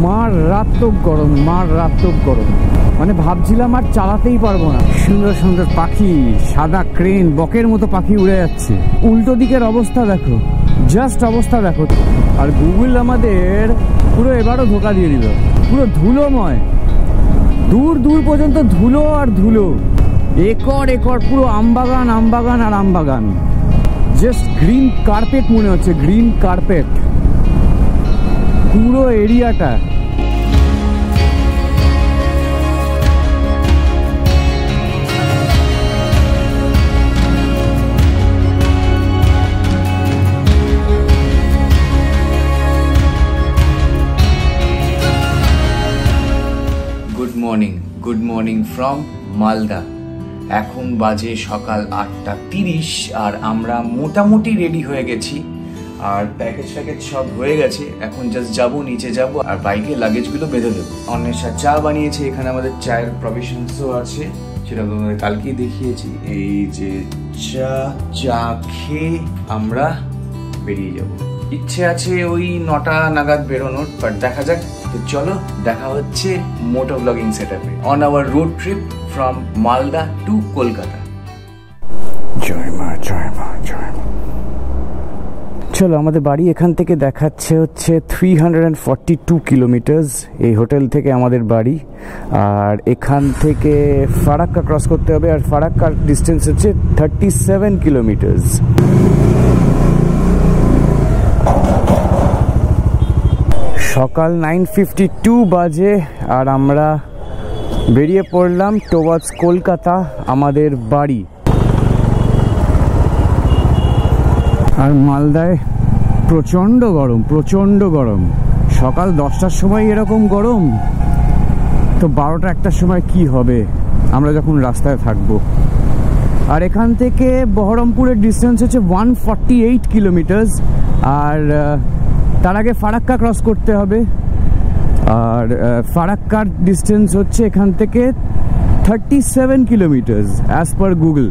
মারাত্মক গরম, মারাত্মক গরম। মানে ভাবছিলাম আর চালাতেই পারবো না। সুন্দর সুন্দর পাখি, সাদা ক্রেন, বকের মতো পাখি উড়ে যাচ্ছে। উল্টো দিকের অবস্থা দেখো, জাস্ট অবস্থা দেখো। আর গুগল আমাদের পুরো এবারও ধোকা দিয়ে দিল, পুরো ধুলোময়, দূর দূর পর্যন্ত ধুলো আর ধুলো, একর একর পুরো আমবাগান, আমবাগান আর আমবাগান। জাস্ট গ্রিন কার্পেট মনে হচ্ছে, গ্রিন কার্পেট পুরো এরিয়াটা। Good morning from Malda. এখন বাজে সকাল 8:30 আর আমরা মোটামুটি রেডি হয়ে গেছি। আর প্যাকেজ সব হয়ে গেছে। এখন জাস্ট যাবো, নিচে যাব আর বাইকে লাগেজগুলো বেঁধে দেবো। অন্বেষা চা বানিয়েছে, এখানে আমাদের চায়ের প্রভিশনসও আছে, সেটা তোমাদের কালকেই দেখিয়েছি। এই যে চা খেয়ে আমরা বেরিয়ে যাব। ইচ্ছে আছে ওই 9টা নাগাদ বেরোনোর, বাট দেখা যাক। তো চলো, দেখা হচ্ছে মোটো ব্লগিং সেটআপে on our road trip from Malda to Kolkata. জয় মা, জয় মা, জয় মা। চলো, আমাদের বাড়ি এখান থেকে দেখাচ্ছে হচ্ছে 342 কিলোমিটার্স। এই হোটেল থেকে আমাদের বাড়ি। আর এখান থেকে ফারাক্কা ক্রস করতে হবে, আর ফারাক্কার ডিস্টেন্স হচ্ছে 37 কিলোমিটার্স। সকাল 9:52 বাজে আর আমরা বেরিয়ে পড়লাম টুয়ার্ডস কলকাতা, আমাদের বাড়ি। আর মালদায় প্রচণ্ড গরম, প্রচণ্ড গরম। সকাল 10টার সময় এরকম গরম, তো 12টা-1টার সময় কি হবে আমরা যখন রাস্তায় থাকবো। আর এখান থেকে বহরমপুরের ডিস্টেন্স হচ্ছে 148 কিলোমিটার্স। আর তার আগে ফারাক্কা ক্রস করতে হবে। আর ফারাক্কার ডিস্টেন্স হচ্ছে এখান থেকে 37 কিলোমিটার্স অ্যাজ পার গুগল।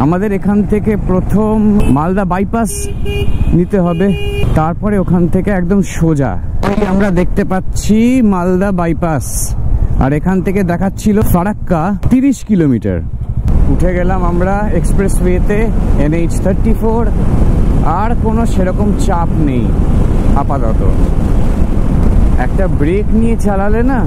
আমাদের এখান থেকে প্রথম মালদা বাইপাস নিতে হবে, তারপরে ওখান থেকে একদম সোজা আমরা দেখতে পাচ্ছি মালদা বাইপাস। আর এখান থেকে দেখাচ্ছিল ফারাক্কা 30 কিলোমিটার। উঠে গেলাম আমরা এক্সপ্রেসওয়েতে, NH34। আর কোনো সেরকম চাপ নেই আপাতত। একটা ব্রেক নিয়ে চালালে না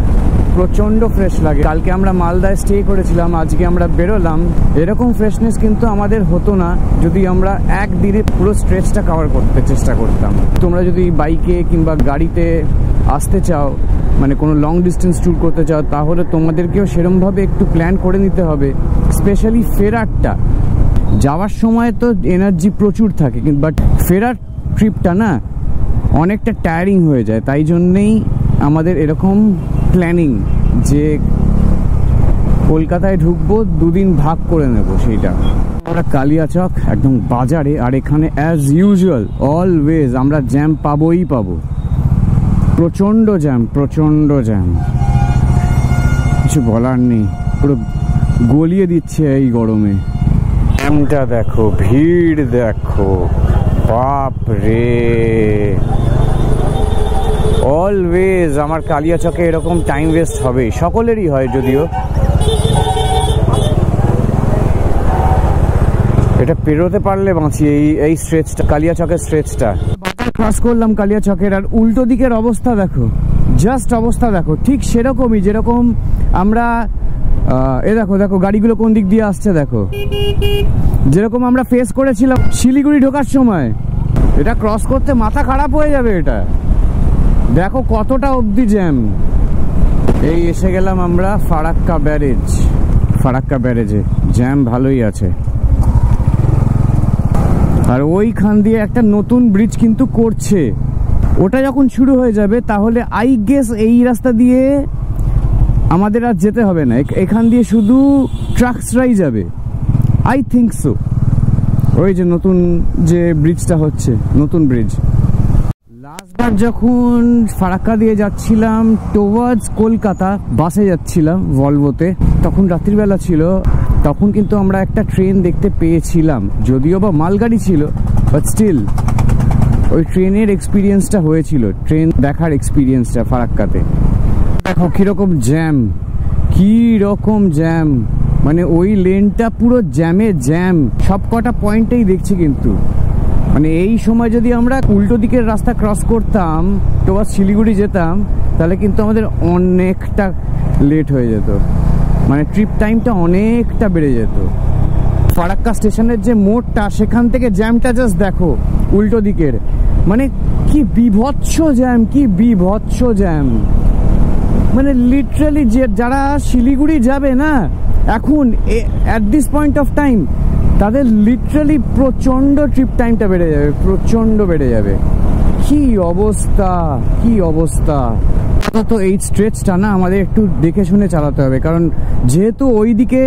প্রচণ্ড ফ্রেশ লাগে। কালকে আমরা মালদায় স্টে করেছিলাম, আজকে আমরা বেরোলাম। এরকম ফ্রেশনেস কিন্তু আমাদের হতো না যদি আমরা একদিনে পুরো স্ট্রেচটা কভার করতে চেষ্টা করতাম। তোমরা যদি বাইকে কিংবা গাড়িতে আসতে চাও, মানে কোনো লং ডিস্টেন্স ট্যুর করতে চাও, তাহলে তোমাদেরকেও সেরমভাবে একটু প্ল্যান করে নিতে হবে। স্পেশালি ফেরারটা, যাওয়ার সময় তো এনার্জি প্রচুর থাকে, বাট ফেরার ট্রিপটা না অনেকটা টায়ারিং হয়ে যায়। তাই জন্যেই আমাদের এরকম প্ল্যানিং যে কলকাতায় ঢুকবো, 2 দিন ভাগ করে নেব সেইটা। আমরা কালিয়াচক একদম বাজারে। আর এখানে অ্যাজ ইউজুয়াল অলওয়েজ আমরা জ্যাম পাবোই পাবো। প্রচণ্ড জ্যাম, প্রচণ্ড জ্যাম, কিছু বলার নেই। পুরো গলিয়ে দিচ্ছে এই গরমে। জ্যামটা দেখো, ভিড় দেখো, বাপ রে। অলওয়েজ আমার কালিয়াচকে এরকম টাইম ওয়েস্ট হবে, সকলেরই হয় যদিও। এটা পেরোতে পারলে বাঁচি, এই স্ট্রেচটা, কালিয়াচকের স্ট্রেচটা। ক্রস করলাম কালিয়াচকের, আর উল্টো দিকের অবস্থা দেখো, জাস্ট অবস্থা দেখো। ঠিক সেরকমই যেরকম আমরা দেখো দেখো গাড়িগুলো কোন দিক দিয়ে আসছে দেখো, যেরকম আমরা ফেস করেছিলাম শিলিগুড়ি ঢোকার সময়। এটা ক্রস করতে মাথা খারাপ হয়ে যাবে। এটা দেখো কতটা অবধি জ্যাম। এই এসে গেলাম আমরা ফারাক্কা ব্যারেজ। ফারাক্কা ব্যারেজে জ্যাম ভালোই আছে। আর ওইখান দিয়ে একটা নতুন ব্রিজ কিন্তু করছে। ওটা যখন শুরু হয়ে যাবে তাহলে আই গেস এই রাস্তা দিয়ে আমাদের আর যেতে হবে না, এখান দিয়ে শুধু ট্রাকসরাই যাবে, আই থিঙ্ক সো। ওই যে নতুন যে ব্রিজটা হচ্ছে, নতুন ব্রিজ। লাস্টবার যখন ফারাক্কা দিয়ে যাচ্ছিলাম টুয়ার্ডস কলকাতা, বাসে যাচ্ছিলাম ভলভোতে, তখন রাত্রিবেলা ছিল। তখন কিন্তু আমরা একটা ট্রেন দেখতে পেয়েছিলাম, যদিও বা মালগাড়ি ছিল, বাট স্টিল ওই ট্রেনের এক্সপিরিয়েন্সটা হয়েছিল, ট্রেন দেখার এক্সপিরিয়েন্সটা ফারাক্কাতে। দেখো কিরকম জ্যাম, কি রকম জ্যাম, মানে ওই লেনটা পুরো জ্যামে জ্যাম, সব কটা পয়েন্টেই দেখছি। কিন্তু মানে এই সময় যদি আমরা উল্টো দিকের রাস্তা ক্রস করতাম তো শিলিগুড়ি যেতাম, তাহলে কিন্তু আমাদের অনেকটা লেট হয়ে যেত, মানে ট্রিপ টাইমটা অনেকটা বেড়ে যেত। ফারাক্কা স্টেশনের যে মোড়টা, সেখান থেকে জ্যামটা জাস্ট দেখো উল্টো দিকের, মানে কি বিভৎস জ্যাম, কি বিভৎস জ্যাম। মানে লিটারালি যে যারা শিলিগুড়ি যাবে না এখন at this point of time, তাদের লিটারালি প্রচন্ড ট্রিপ টাইমটা বেড়ে যাবে, প্রচন্ড বেড়ে যাবে। কি অবস্থা, কি অবস্থা। তো এই স্ট্রেচটা না আমাদের একটু দেখে শুনে চালাতে হবে, কারণ যেহেতু ওইদিকে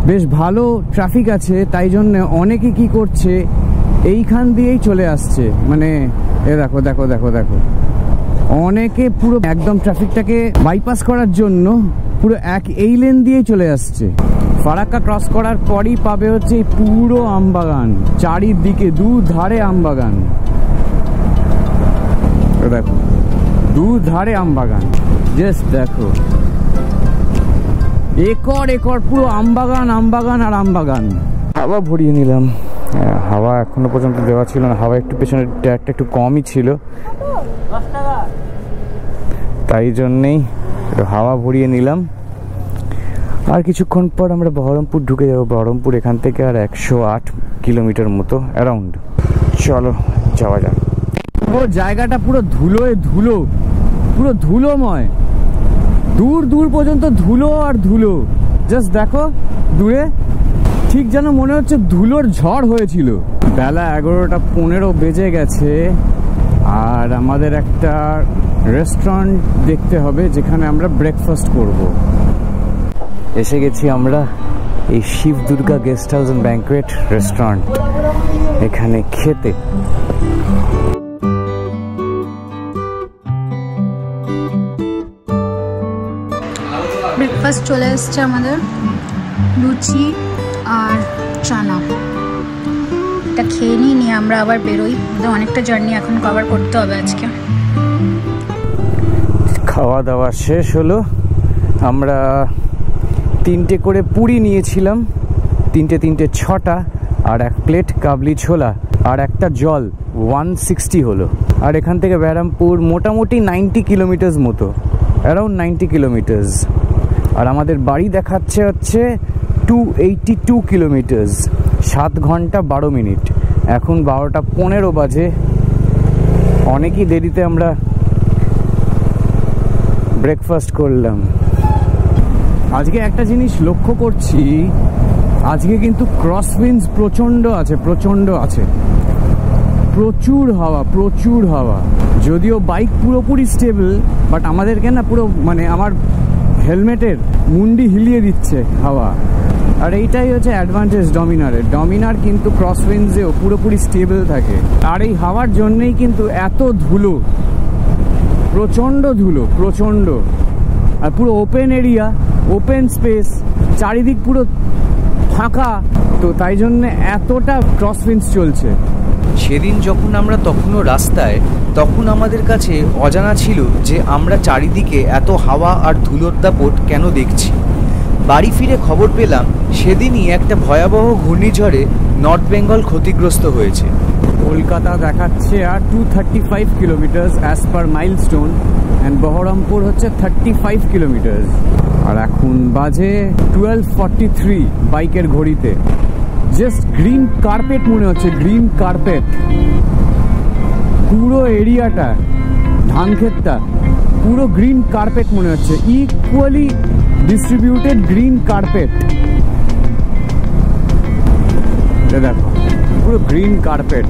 বেশ ভালো ট্রাফিক আছে, তাই জন্য অনেকে কি করছে এইখান দিয়েই চলে আসছে। মানে এ দেখো দেখো দেখো দেখো, অনেকে পুরো একদম ট্রাফিকটাকে বাইপাস করার জন্য পুরো এই লেন দিয়েই চলে আসছে। ফারাক্কা ক্রস করার পরই পাবে হচ্ছে এই পুরো আমবাগান, চারিদিকে দুধারে আমবাগান। দেখো দুধারে আমবাগান, জাস্ট দেখো একর একর পুরো আমবাগান, আমবাগান আর আমবাগান। হাওয়া ভরিয়ে নিলাম, হাওয়া এখনো পর্যন্ত দেওয়া ছিল না, হাওয়া একটু পেছনের টায়ারটা একটু কমই ছিল, তাই জন্যেই হাওয়া ভরিয়ে নিলাম। আর কিছুক্ষণ পর আমরা বহরমপুর ঢুকে যাবো। বহরমপুর এখান থেকে আর 108 কিলোমিটার মতো অ্যারাউন্ড। চলো যাওয়া যাক। পুরো জায়গাটা পুরো ধুলোয় ধুলো, পুরো ধুলোময়, দূর দূর পর্যন্ত ধুলো আর ধুলো। জাস্ট দেখো দূরে, ঠিক যেন মনে হচ্ছে ধুলোর ঝড় হয়েছিল। বেলা 11:15 বেজে গেছে, আর আমাদের একটা রেস্টুরেন্ট দেখতে হবে যেখানে আমরা ব্রেকফাস্ট করব। এসে গেছি আমরা এই Shiv Durga guest house and banquet restaurant, এখানে খেতে। ব্রেকফাস্ট চলে এসছে আমাদের, লুচি আর চানা। এটা খেয়ে নিয়ে আমরা আবার বেরোই, অনেকটা জার্নি এখন কভার করতে হবে আজকে। খাওয়া দাওয়া শেষ হলো, আমরা 3টে করে পুরি নিয়েছিলাম, 3টে 6টা, আর 1 প্লেট কাবলি ছোলা আর একটা জল, 160 হলো। আর এখান থেকে ব্যারামপুর মোটামুটি 90 কিলোমিটার মতো, অ্যারাউন্ড 90 কিলোমিটার। আর আমাদের বাড়ি দেখাচ্ছে হচ্ছে 282 কিলোমিটার, 7 ঘন্টা 12 মিনিট। এখন 12:15 বাজে, অনেকই দেরিতে আমরা ব্রেকফাস্ট করলাম। আজকে একটা জিনিস লক্ষ্য করছি, আজকে কিন্তু ক্রস উইন্ডস প্রচন্ড আছে, প্রচন্ড আছে, প্রচুর হাওয়া, প্রচুর হাওয়া। যদিও বাইক পুরোপুরি স্টেবল, বাট আমাদেরকে না পুরো মানে আমার হেলমেটের মুন্ডি হিলিয়ে দিচ্ছে হাওয়া। আর এইটাই হচ্ছে অ্যাডভান্টেজ ডমিনারের। ডমিনার কিন্তু ক্রস উইন্ডসেও পুরোপুরি স্টেবল থাকে, আর এই হাওয়ার জন্যেই কিন্তু এত ধুলো, প্রচন্ড ধুলো, প্রচন্ড। আর পুরো ওপেন এরিয়া, ওপেন স্পেস, চারিদিক পুরো ফাঁকা, তো তাই জন্য এতটা ক্রস উইন্ডস চলছে। সেদিন যখন আমরা তখনও রাস্তায়, তখন আমাদের কাছে অজানা ছিল যে আমরা চারিদিকে এত হাওয়া আর ধুলোর দাপট কেন দেখছি। বাড়ি ফিরে খবর পেলাম সেদিনই একটা ভয়াবহ ঘূর্ণিঝড়ে নর্থ বেঙ্গল ক্ষতিগ্রস্ত হয়েছে। কলকাতা দেখাচ্ছে আর 235 kilometre as per milestone, and Baharampur হচ্ছে 35 কিলোমিটার। আর এখন বাজে 12:43 বাইকের ঘড়িতে। জাস্ট গ্রিন কার্পেট মনে হচ্ছে, গ্রিন কার্পেট পুরো এরিয়াটা, ধানক্ষেতটা পুরো গ্রিন কার্পেট মনে হচ্ছে, ইকুয়ালি ডিস্ট্রিবিউটেড গ্রিন কার্পেট। দেখো পুরো গ্রিন কার্পেট,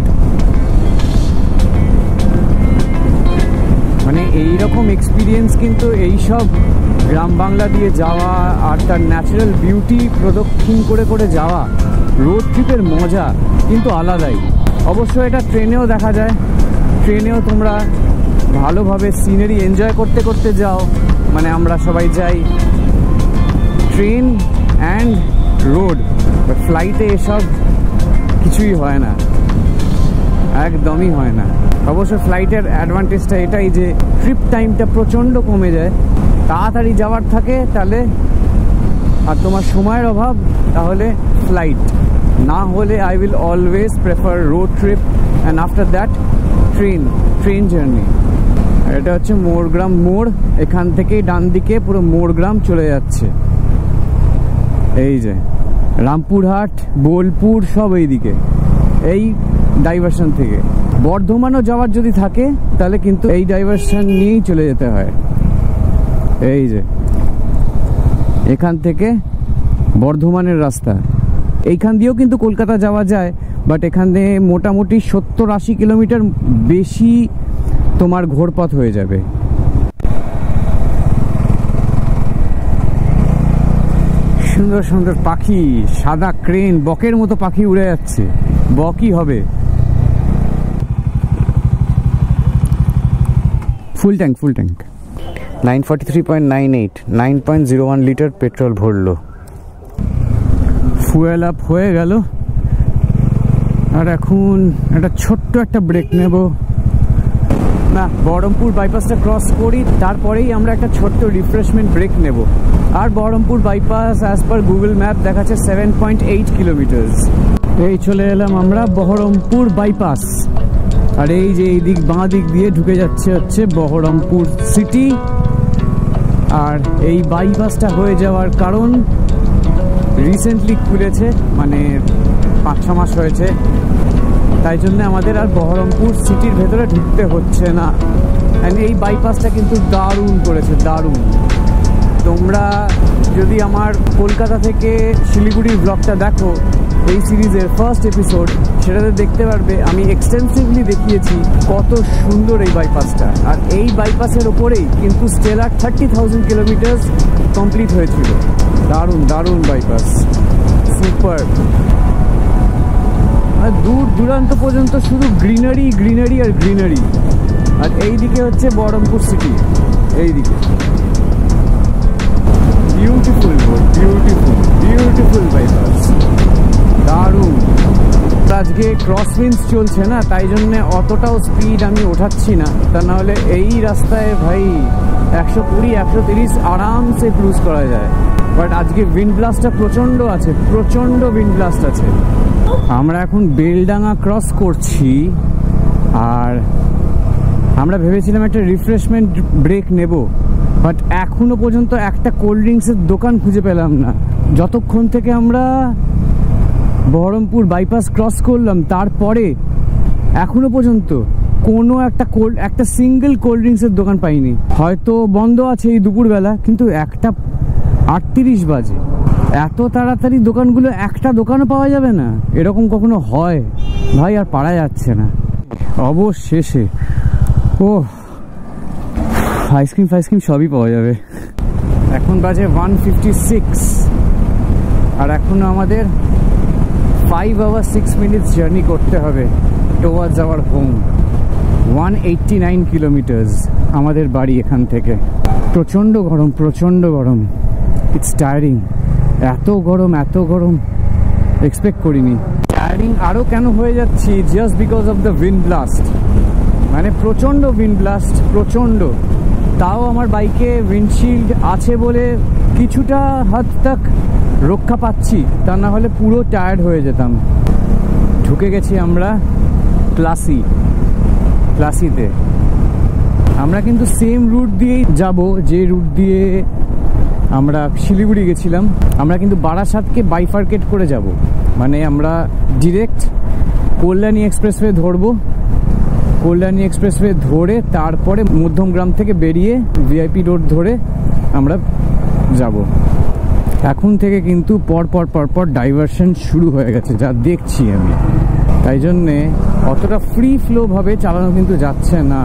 মানে এইরকম এক্সপিরিয়েন্স কিন্তু এইসব গ্রাম বাংলা দিয়ে যাওয়া আর তার ন্যাচারাল বিউটি প্রদক্ষিণ করে করে যাওয়া, রোড ট্রিপের মজা কিন্তু আলাদাই। অবশ্য এটা ট্রেনেও দেখা যায়, ট্রেনেও তোমরা ভালোভাবে সিনারি এনজয় করতে করতে যাও, মানে আমরা সবাই যাই ট্রেন অ্যান্ড রোড, বাট ফ্লাইটে এসব কিছুই হয় না, একদমই হয় না। অবশ্য ফ্লাইটের অ্যাডভান্টেজটা এটাই যে ট্রিপ টাইমটা প্রচণ্ড কমে যায়। তাড়াতাড়ি যাওয়ার থাকে তাহলে, আর তোমার সময়ের অভাব তাহলে ফ্লাইট, না হলে I will always prefer road trip and after that train journey. এটা হচ্ছে মোরগ্রাম মোড়, এখান থেকেই ডান দিকে পুরো মোরগ্রাম চলে যাচ্ছে। এই যে রামপুরহাট, বোলপুর সব এইদিকে, এই ডাইভারশন থেকে। বর্ধমানও যাওয়ার যদি থাকে তাহলে কিন্তু এই ডাইভারশন নিয়েই চলে যেতে হয়। এই যে এখান থেকে বর্ধমানের রাস্তা, এইখান দিয়েও কিন্তু কলকাতা যাওয়া যায়, বাট এখানে মোটামুটি 70-80 কিলোমিটার বেশি তোমার ঘোরপথ হয়ে যাবে। সুন্দর সুন্দর পাখি, সাদা ক্রেন, বকের মতো পাখি উড়ে যাচ্ছে। বকই হবে। ফুল ট্যাঙ্ক 943.98, 9.01 লিটার পেট্রোল ভরলো। ফুয়েল আপ হয়ে গেল, আর এখন একটা ছোট্ট একটা ব্রেক নেব। না, বহরমপুর বাইপাসটা ক্রস করি, তারপরেই আমরা একটা ছোট্ট রিফ্রেশমেন্ট ব্রেক নেব। আর Baharampur bypass as per Google map দেখাচ্ছে 7.8 কিলোমিটার। এই চলে এলাম আমরা বহরমপুর বাইপাস, আর এই যে এই দিক বাঁ দিক দিয়ে ঢুকে যাচ্ছে হচ্ছে বহরমপুর সিটি। আর এই বাইপাসটা হয়ে যাওয়ার কারণ রিসেন্টলি খুলেছে, মানে 5-6 মাস হয়েছে, তাই জন্য আমাদের আর বহরমপুর সিটির ভেতরে ঢুকতে হচ্ছে না। অ্যান্ড এই বাইপাসটা কিন্তু দারুণ করেছে, দারুণ। তোমরা যদি আমার কলকাতা থেকে শিলিগুড়ির ব্লগটা দেখো, এই সিরিজের ফার্স্ট এপিসোড, সেটাতে দেখতে পারবে আমি এক্সটেন্সিভলি দেখিয়েছি কত সুন্দর এই বাইপাসটা। আর এই বাইপাসের ওপরেই কিন্তু স্টেলার 30,000 কিলোমিটার কমপ্লিট হয়েছিল। দারুণ দারুণ বাইপাস, সুপার। আর দূর দূরান্ত পর্যন্ত শুধু গ্রিনারি গ্রিনারি আর গ্রিনারি। আর এইদিকে হচ্ছে বহরমপুর সিটি, এইদিকে বিউটিফুল রোড, বিউটিফুল বাইপাস, দারুণ। আজকে ক্রসউইন্ডস চলছে না, তাই জন্য অতটাও স্পিড আমি ওঠাচ্ছি না, তা নাহলে এই রাস্তায় ভাই 120-130 আরামসে ক্রুজ করা যায়। বাট আজকে উইন্ড ব্লাস্টটা প্রচণ্ড আছে, প্রচণ্ড উইন্ড ব্লাস্ট আছে। আমরা এখন বেলডাঙ্গা ক্রস করছি, আর আমরা ভেবেছিলাম একটা রিফ্রেশমেন্ট ব্রেক নেব, বাট এখনো পর্যন্ত একটা কোল্ড ড্রিঙ্কসের দোকান খুঁজে পেলাম না। যতক্ষণ থেকে আমরা বহরমপুর বাইপাস ক্রস করলাম তারপরে এখনো পর্যন্ত কোনো একটা সিঙ্গেল কোল্ড ড্রিঙ্কসের দোকান পাইনি। হয়তো বন্ধ আছে এই দুপুরবেলা, কিন্তু 1:38 বাজে, এত তাড়াতাড়ি দোকানগুলো একটা দোকানও পাওয়া যাবে না? এরকম কখনো হয় ভাই? আর পারা যাচ্ছে না। অবশেষে আইসক্রিম সবই পাওয়া যাবে। এখন বাজে 1:56, আর এখনো আমাদের 5 hours 6 minutes জার্নি করতে হবে টুয়ার্ডস আওয়ার হোম। 189 কিলোমিটার আমাদের বাড়ি এখান থেকে। প্রচণ্ড গরম, ইটস টায়ারিং। এত গরম এক্সপেক্ট করিনি। টায়ারিং আরও কেন হয়ে যাচ্ছি, just because of the wind blast. মানে প্রচণ্ড উইন্ড ব্লাস্ট, প্রচণ্ড। তাও আমার বাইকে উইন্ডশিল্ড আছে বলে কিছুটা হাদ তক রক্ষা পাচ্ছি, তা না হলে পুরো টায়ার্ড হয়ে যেতাম। ঢুকে গেছি আমরা প্লাসিতে। আমরা কিন্তু সেম রুট দিয়েই যাব যে রুট দিয়ে আমরা শিলিগুড়ি গেছিলাম। আমরা কিন্তু বারাসাতকে বাইফার্কেট করে যাব, মানে আমরা ডিরেক্ট কল্যাণী এক্সপ্রেসওয়ে ধরবো। কল্যাণী এক্সপ্রেসওয়ে ধরে তারপরে মধ্যমগ্রাম থেকে বেরিয়ে ভিআইপি রোড ধরে আমরা যাব। এখন থেকে কিন্তু পরপর ডাইভারশন শুরু হয়ে গেছে, যা দেখছি আমি। তাই জন্যে অতটা ফ্রি ফ্লো ভাবে চালানো কিন্তু যাচ্ছে না।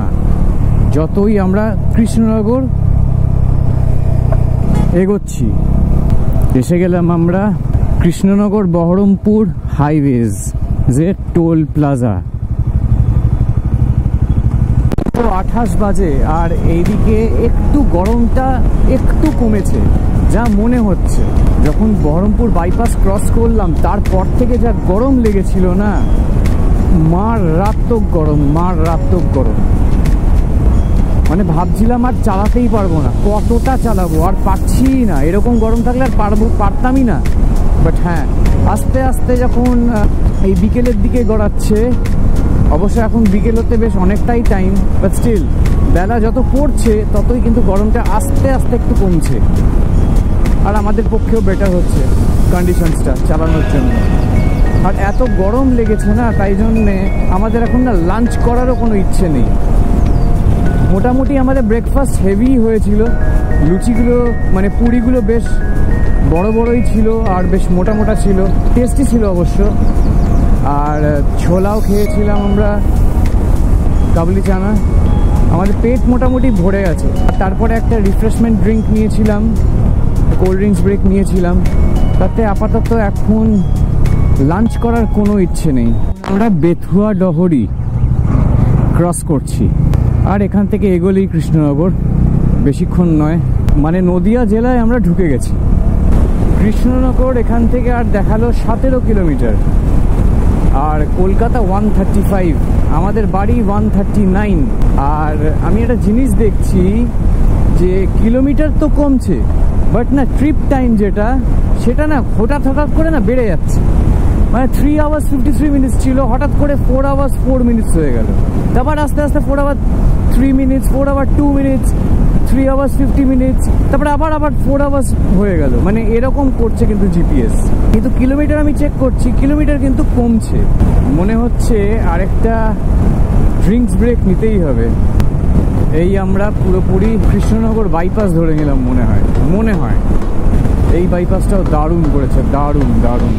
যতই আমরা কৃষ্ণনগর এগোচ্ছি, এসে গেলাম আমরা কৃষ্ণনগর বহরমপুর হাইওয়েজ যে টোল প্লাজা। 28 বাজে, আর এইদিকে একটু গরমটা একটু কমেছে যা মনে হচ্ছে। যখন বহরমপুর বাইপাস ক্রস করলাম তারপর থেকে যা গরম লেগেছিল না, মারাত্মক গরম, মারাত্মক গরম। মানে ভাবছিলাম আর চালাতেই পারবো না, কতটা চালাবো, আর পারছি না। এরকম গরম থাকলে আর পারতামই না। বাট হ্যাঁ, আস্তে আস্তে যখন এই বিকেলের দিকে গড়াচ্ছে, অবশ্য এখন বিকেল হতে বেশ অনেকটাই টাইম, বাট স্টিল বেলা যত পড়ছে ততই কিন্তু গরমটা আস্তে আস্তে একটু কমছে। আর আমাদের পক্ষেও বেটার হচ্ছে কন্ডিশনসটা চালানোর জন্য। আর এত গরম লেগেছে না, তাই জন্যে আমাদের এখন না লাঞ্চ করারও কোনো ইচ্ছে নেই। মোটামুটি আমাদের ব্রেকফাস্ট হেভি হয়েছিল। লুচিগুলো মানে পুরিগুলো বেশ বড় বড়ই ছিল আর বেশ মোটা মোটা ছিল, টেস্টি ছিল অবশ্য। আর ছোলাও খেয়েছিলাম আমরা, কাবলি চানা। আমাদের পেট মোটামুটি ভরে গেছে। তারপরে একটা রিফ্রেশমেন্ট ড্রিঙ্ক নিয়েছিলাম, কোল্ড ড্রিঙ্কস ব্রেক নিয়েছিলাম। তাতে আপাতত এখন লাঞ্চ করার কোনো ইচ্ছে নেই। আমরা বেথুয়া ডহরি ক্রস করছি, আর এখান থেকে এগোলেই কৃষ্ণনগর, বেশিক্ষণ নয়। মানে নদিয়া জেলায় আমরা ঢুকে গেছি। কৃষ্ণনগর এখান থেকে আর দেখালো 17 কিলোমিটার, আর কলকাতা 135, আমাদের বাড়ি 139। আর আমি একটা জিনিস দেখছি যে কিলোমিটার তো কমছে, বাট না ট্রিপ টাইম যেটা, সেটা না হঠাৎ হঠাৎ করে না বেড়ে যাচ্ছে। মানে 3 hours 53 minutes ছিল, হঠাৎ করে 4 hours 4 minutes হয়ে গেল। তারপর আস্তে আস্তে 4 hours 3 minutes, 4 hours 2 minutes, 3 hours 50 minutes, তারপরে আবার 4 hours হয়ে গেল। মানে এরকম করছে কিন্তু জিপিএস। কিন্তু কিলোমিটার আমি চেক করছি, কিলোমিটার কিন্তু কমছে। মনে হচ্ছে আরেকটা ড্রিঙ্কস ব্রেক নিতেই হবে। এই আমরা পুরোপুরি কৃষ্ণনগর বাইপাস ধরে নিলাম মনে হয়। এই বাইপাসটাও দারুণ করেছে, দারুণ দারুণ।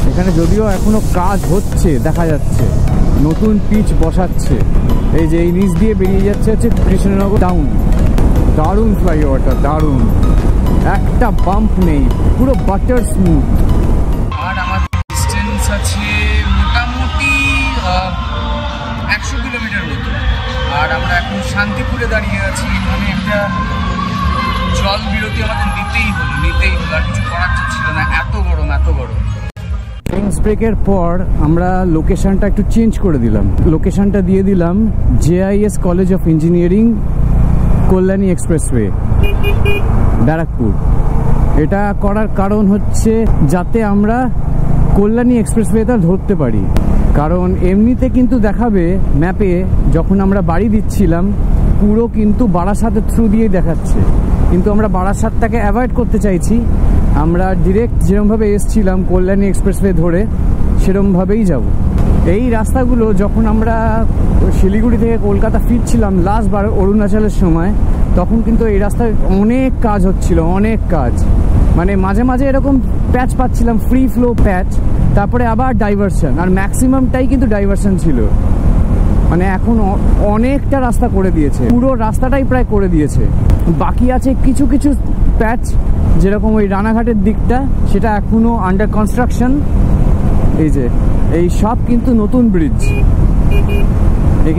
এখানে যদিও এখনো কাজ হচ্ছে, দেখা যাচ্ছে নতুন পিচ বসাচ্ছে। এই যে এই নিচ দিয়ে বেরিয়ে যাচ্ছে হচ্ছে কৃষ্ণনগর টাউন। দারুণ ফ্লাইওভারটা, দারুণ, একটা বাম্প নেই, পুরো বাটার স্মুথ। আর আমার ডিস্টেন্স আছে মোটামুটি 100 কিলোমিটার মতো। আর আমরা এখন শান্তিপুরে দাঁড়িয়ে আছি। এখানে একটা জল বিরতি আমাদের নিতেই হলো, আর কিছু করার ছিল না, এত গরম। ড্রিঙ্কস ব্রেকের পর আমরা লোকেশনটা একটু চেঞ্জ করে দিলাম। লোকেশনটা দিয়ে দিলাম JIS college of engineering, Kalyani expressway, Barrackpore. এটা করার কারণ হচ্ছে যাতে আমরা কল্যাণী এক্সপ্রেসওয়েটা ধরতে পারি। কারণ এমনিতে কিন্তু দেখাবে ম্যাপে, যখন আমরা বাড়ি দিচ্ছিলাম পুরো কিন্তু বারাসাতের থ্রু দিয়েই দেখাচ্ছে, কিন্তু আমরা বারাসাতটাকে অ্যাভয়েড করতে চাইছি। আমরা ডিরেক্ট যেরকমভাবে এসছিলাম কল্যাণী এক্সপ্রেসওয়ে ধরে, সেরকমভাবেই যাব। এই রাস্তাগুলো যখন আমরা শিলিগুড়ি থেকে কলকাতা ফিরছিলাম লাস্টবার অরুণাচলের সময়, তখন কিন্তু এই রাস্তায় অনেক কাজ হচ্ছিল, অনেক কাজ। মানে মাঝে মাঝে এরকম প্যাচ পাচ্ছিলাম, ফ্রি ফ্লো প্যাচ, তারপরে আবার ডাইভারশন, আর ম্যাক্সিমামটাই কিন্তু ডাইভারশন ছিল। মানে এখন অনেকটা রাস্তা করে দিয়েছে, পুরো রাস্তাটাই প্রায় করে দিয়েছে। বাকি আছে কিছু কিছু প্যাচ, যেরকম ওই রানাঘাটের দিকটা, সেটা এখনো আন্ডার কনস্ট্রাকশন। এই যে এই সব কিন্তু নতুন ব্রিজ,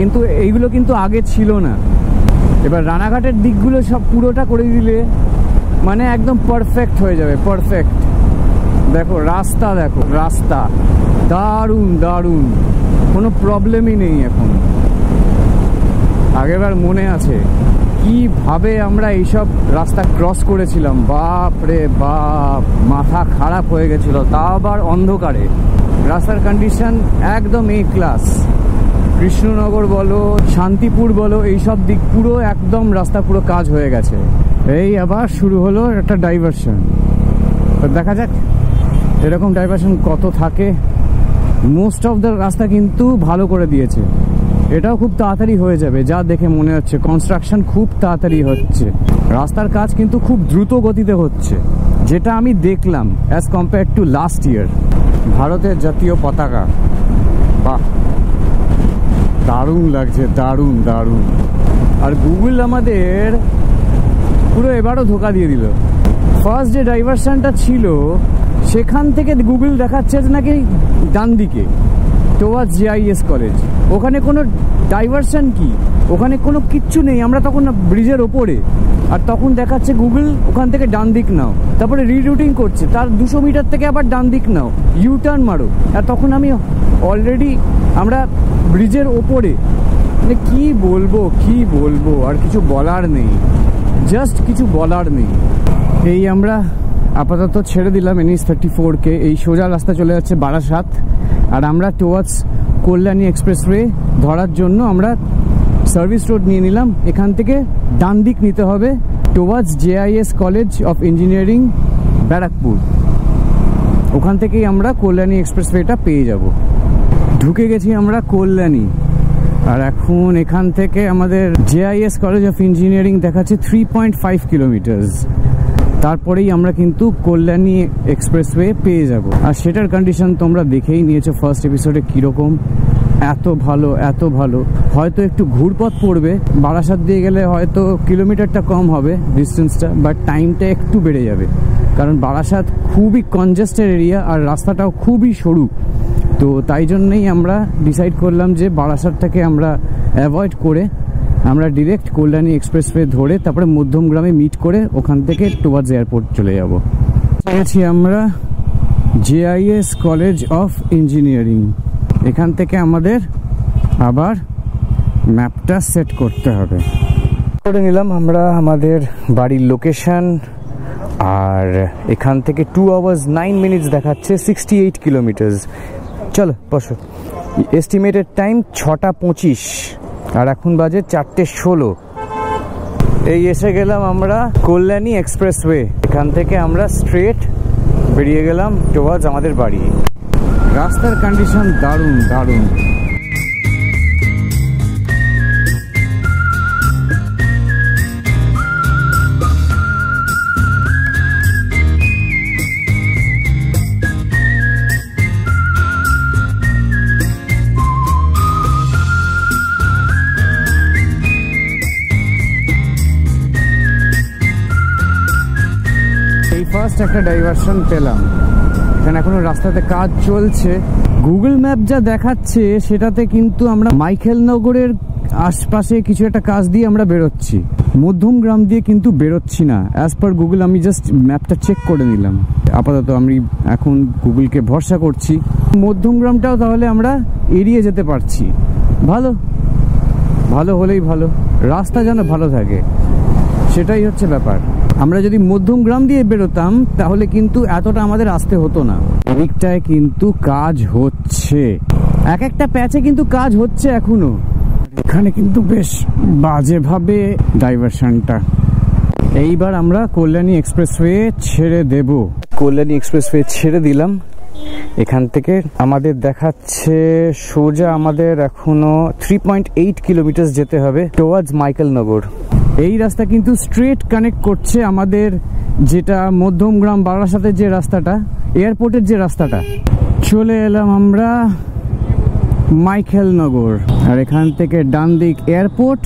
কিন্তু এইগুলো কিন্তু আগে ছিল না। এবার রানাঘাটের দিকগুলো সব পুরোটা করে দিলে মানে একদম পারফেক্ট হয়ে যাবে, পারফেক্ট। দেখো রাস্তা, দেখো রাস্তা দারুণ দারুণ, কোনো প্রবলেমই নেই এখন। আগেরবার মনে আছে কিভাবে আমরা এইসব রাস্তা ক্রস করেছিলাম, বাপ রে বাপ, মাথা খারাপ হয়ে গেছিল। তা আবার অন্ধকারে। রাস্তার কন্ডিশন একদম এ ক্লাস। কৃষ্ণনগর বলো, শান্তিপুর বলো, এইসব দিক পুরো একদম রাস্তা পুরো কাজ হয়ে গেছে। এই আবার শুরু হলো একটা ডাইভারশন। দেখা যাক এরকম ডাইভারশন কত থাকে। মোস্ট অফ দ্য রাস্তা কিন্তু ভালো করে দিয়েছে। এটাও খুব তাড়াতাড়ি হয়ে যাবে যা দেখে মনে হচ্ছে, কনস্ট্রাকশন খুব তাড়াতাড়ি হচ্ছে। রাস্তার কাজ কিন্তু খুব দ্রুত গতিতে হচ্ছে, যেটা আমি দেখলাম as compare to last year. ভারতের জাতীয় পতাকা, বাহ দারুণ লাগছে, দারুণ দারুণ। আর গুগল আমাদের পুরো এবারও ধোকা দিয়ে দিল। ফার্স্ট যে ডাইভারশনটা ছিল সেখান থেকে গুগল দেখাচ্ছে নাকি ডান দিকে টুয়ার্ডস JIS কলেজ, ওখানে কোনো ডাইভারশন কি ওখানে কোনো কিচ্ছু নেই। আমরা তখন ব্রিজের ওপরে, আর তখন দেখাচ্ছে গুগল ওখান থেকে ডান দিক নাও, তারপরে রিরুটিং করছে, তার 200 মিটার থেকে আবার ডান দিক নাও, ইউ টার্ন মারো। আর তখন আমি অলরেডি আমরা ব্রিজের ওপরে। মানে কি বলবো, আর কিছু বলার নেই, জাস্ট কিছু বলার নেই। এই আমরা আপাতত ছেড়ে দিলাম NH-34-কে, এই সোজা রাস্তা চলে যাচ্ছে বারাসাত, আর আমরা টুয়ার্ডস কল্যাণী এক্সপ্রেসওয়ে ধরার জন্য আমরা সার্ভিস রোড নিয়ে নিলাম। এখান থেকে ডান দিক নিতে হবে towards JIS college of engineering Barrackpore. ওখান থেকেই আমরা কল্যাণী এক্সপ্রেসওয়েটা পেয়ে যাব। ঢুকে গেছি আমরা কল্যাণী, আর এখন এখান থেকে আমাদের JIS কলেজ অফ ইঞ্জিনিয়ারিং দেখাচ্ছে 3.5 কিলোমিটার। তারপরেই আমরা কিন্তু কল্যাণী এক্সপ্রেসওয়ে পেয়ে যাব। আর সেটার কন্ডিশন তোমরা দেখেই নিয়েছো ফার্স্ট এপিসোডে কীরকম। এত ভালো। হয়তো একটু ঘুরপথ পড়বে, বারাসাত দিয়ে গেলে হয়তো কিলোমিটারটা কম হবে ডিস্টেন্সটা, বাট টাইমটা একটু বেড়ে যাবে, কারণ বারাসাত খুবই কনজেস্টেড এরিয়া আর রাস্তাটাও খুবই সরু। তো তাই জন্যই আমরা ডিসাইড করলাম যে বারাসাতটাকে আমরা অ্যাভয়েড করে আমরা ডিরেক্ট কল্যাণী এক্সপ্রেসওয়ে ধরে তারপরে মধ্যমগ্রামে মিট করে ওখান থেকে টুয়ার্ডস এয়ারপোর্ট চলে যাব। পেয়েছি আমরা JIS কলেজ অফ ইঞ্জিনিয়ারিং। এখান থেকে আমাদের আবার ম্যাপটা সেট করতে হবে। করে নিলাম আমরা আমাদের বাড়ির লোকেশন, আর এখান থেকে 2 hours 9 minutes দেখাচ্ছে, 68 কিলোমিটার। চলো বসো। এস্টিমেটেড টাইম 6:25, আর এখন বাজে 4:16। এই এসে গেলাম আমরা কল্যাণী এক্সপ্রেসওয়ে। এখান থেকে আমরা স্ট্রেট বেরিয়ে গেলাম টুয়ার্ডস আমাদের বাড়ি। রাস্তার কন্ডিশন দারুণ। ফার্স্ট একটা ডাইভারশন পেলাম। এখানে এখনো রাস্তাতে কাজ চলছে। গুগল ম্যাপ যা দেখাচ্ছে সেটাতে কিন্তু আমরা মাইকেলনগরের আশপাশে কিছু একটা কাজ দিয়ে আমরা বেরোচ্ছি, মধ্যমগ্রাম দিয়ে কিন্তু বেরোচ্ছি না অ্যাজ পার গুগল। আমি জাস্ট ম্যাপটা চেক করে নিলাম। আপাতত আমি এখন গুগলকে ভরসা করছি। মধ্যমগ্রামটাও তাহলে আমরা এড়িয়ে যেতে পারছি। ভালো হলেই ভালো, রাস্তা যেন ভালো থাকে, সেটাই হচ্ছে ব্যাপার। আমরা যদি মধ্যমগ্রাম দিয়ে বেরোতাম তাহলে কিন্তু এতটা আমাদের আসতে হতো না। এদিকটায় কিন্তু কাজ হচ্ছে, এক একটা প্যাচে কিন্তু কাজ হচ্ছে এখনো। এখানে কিন্তু বেশ বাজেভাবে ডাইভারশনটা। এইবার আমরা কল্যাণী এক্সপ্রেসওয়ে ছেড়ে দেব। কল্যাণী এক্সপ্রেসওয়ে ছেড়ে দিলাম। এখান থেকে আমাদের দেখাচ্ছে সোজা আমাদের এখনো 3.8 কিলোমিটার যেতে হবে টুয়ার্ডস মাইকেলনগর। এই রাস্তা কিন্তু স্ট্রেট কানেক্ট করছে আমাদের যেটা মধ্যমগ্রাম বারাসাতের যে রাস্তাটা, এয়ারপোর্টের যে রাস্তাটা। চলে এলাম আমরা মাইকেলনগর, আর এখান থেকে ডান দিক এয়ারপোর্ট,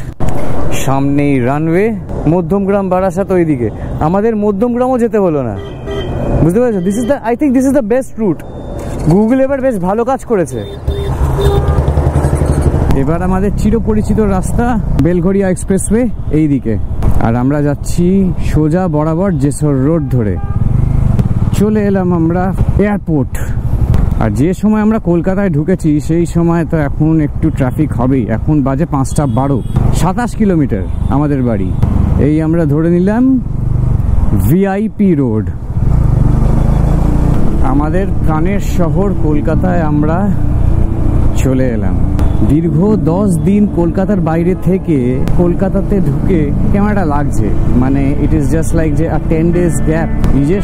সামনেই রানওয়ে। মধ্যমগ্রাম বারাসাত ওইদিকে, আমাদের মধ্যমগ্রামও যেতে হলো না, বুঝতে পারছো? I think this is the best route. Google এবার বেশ ভালো কাজ করেছে। এবার আমাদের চিরপরিচিত রাস্তা বেলঘড়িয়া এক্সপ্রেসওয়ে এই দিকে, আর আমরা যাচ্ছি সোজা বরাবর যেসর রোড ধরে। চলে এলাম আমরা এয়ারপোর্ট। আর যে সময় আমরা কলকাতায় ঢুকেছি সেই সময় তো এখন একটু ট্রাফিক হবেই। এখন বাজে 5:12, 27 কিলোমিটার আমাদের বাড়ি। এই আমরা ধরে নিলাম VIP রোড। আমাদের প্রাণের শহর কলকাতায় আমরা চলে এলাম। দীর্ঘ 10 দিন কলকাতার বাইরে থেকে কলকাতাতে ঢুকে কেমন একটা লাগছে, মানে ইট ইজ জাস্ট লাইক যে 10 days গ্যাপ। নিজের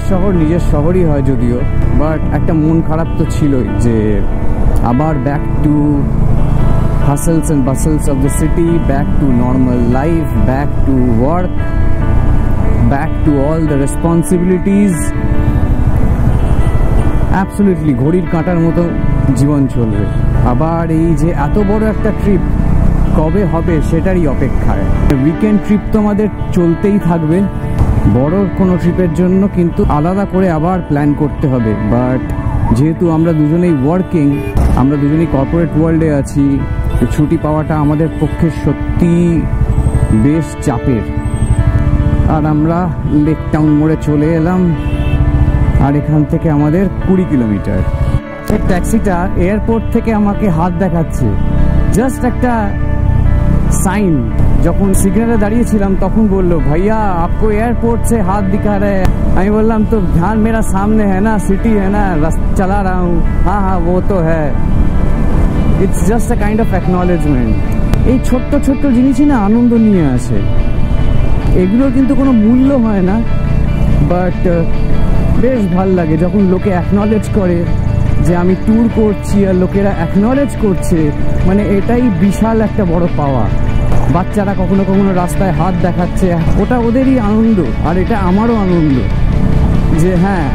শহরই হয় যদিও, বাট একটা মন খারাপ তো ছিলই যে আবার back to hustles and bustles of the city, back to normal life, back to work, back to all the responsibilities. Absolutely ঘড়ির কাঁটার মতো জীবন চলবে। আবার এই যে এত বড় একটা ট্রিপ কবে হবে সেটারই অপেক্ষায়। উইকেন্ড ট্রিপ তো আমাদের চলতেই থাকবে, বড় কোনো ট্রিপের জন্য কিন্তু আলাদা করে আবার প্ল্যান করতে হবে। বাট যেহেতু আমরা দুজনেই ওয়ার্কিং, আমরা দুজনেই কর্পোরেট ওয়ার্ল্ডে আছি, ছুটি পাওয়াটা আমাদের পক্ষে সত্যি বেশ চাপের। আর আমরা লেক টাউন মোড়ে চলে এলাম, আর এখান থেকে আমাদের 20 কিলোমিটার। এই ট্যাক্সিটা এয়ারপোর্ট থেকে আমাকে হাত দেখাচ্ছে, জাস্ট একটা साइन। যখন সিগন্যালে দাঁড়িয়েছিলাম তখন বললো भैया आपको एयरपोर्ट से हाथ दिखा रहे हैं। আমি বললাম তো ध्यान मेरा सामने है ना, सिटी है ना, चला रहा हूँ। हाँ हाँ वो तो है। It's just a kind of acknowledgement. এই ছোট্ট ছোট্ট জিনিসই না আনন্দ নিয়ে আসে। এগুলো কিন্তু কোনো মূল্য হয় না, বাট বেশ ভাল লাগে যখন লোকে অ্যাকনলেজ করে যে আমি ট্যুর করছি আর লোকেরা অ্যাকনলেজ করছে, মানে এটাই বিশাল একটা বড় পাওয়া। বাচ্চারা কখনো কখনো রাস্তায় হাত দেখাচ্ছে, ওটা ওদেরই আনন্দ, আর এটা আমারও আনন্দ যে হ্যাঁ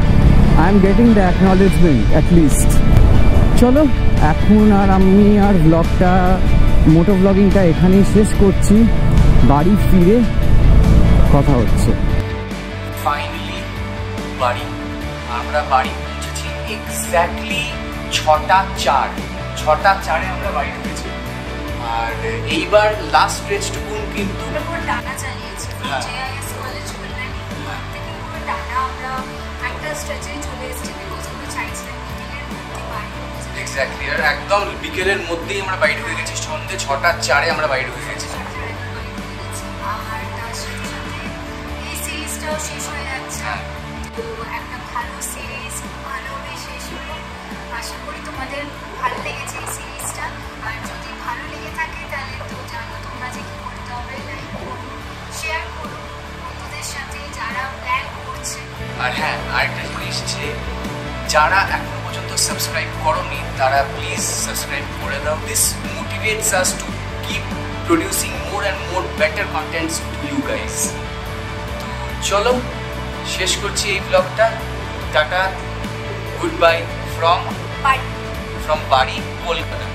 I am getting the acknowledgement at least. চলো এখন আর আমি আর ব্লগটা, মোটো ব্লগিংটা এখানেই শেষ করছি। বাড়ি ফিরে কথা হচ্ছে। ফাইনালি বাড়ি, আমরা বাড়ি পৌঁছেছি এক্স্যাক্টলি 6:04 আমরা বাড়ি ঢুকেছি। আর এইবার লাস্ট স্ট্রেচটুকুন কিন্তু টানা চালিয়েছি জেআইএস কলেজ কল্যাণী থেকে পুরো টানা আমরা একটা স্ট্রেচে চলে এসেছি, বিকজ আমরা চাইছিলাম বিকেলের মধ্যে বাড়ি ঢুকেছি। এক্স্যাক্টলি, আর একদম বিকেলের মধ্যেই আমরা বাড়ি ঢুকে গেছি। সন্ধ্যে 6:04 আমরা বাড়ি ঢুকে গেছি। আর তার সাথে সাথে এই সিরিজটাও শেষ হয়ে যাচ্ছে। তো একটা ভালো সিরিজ ভালোভাবে শেষ হলো। আশা করি তোমাদের ভালো লেগেছে এই সিরিজটা। আর যদি ভালো লেগে থাকে তাহলে তো জানো তোমরা যে কী করতে হবে, লাইক করো, শেয়ার করো বন্ধুদের সাথে যারা প্ল্যান করছে। আর হ্যাঁ, আরেকটা জিনিস যে যারা এখনো পর্যন্ত সাবস্ক্রাইব করোনি তারা প্লিজ সাবস্ক্রাইব করে দাও। This motivates us to keep producing more and more better contents to you guys. তো চলো শেষ করছি এই ব্লগটা। টাটা, গুড বাই ফ্রম বাড়ি, কলকাতা।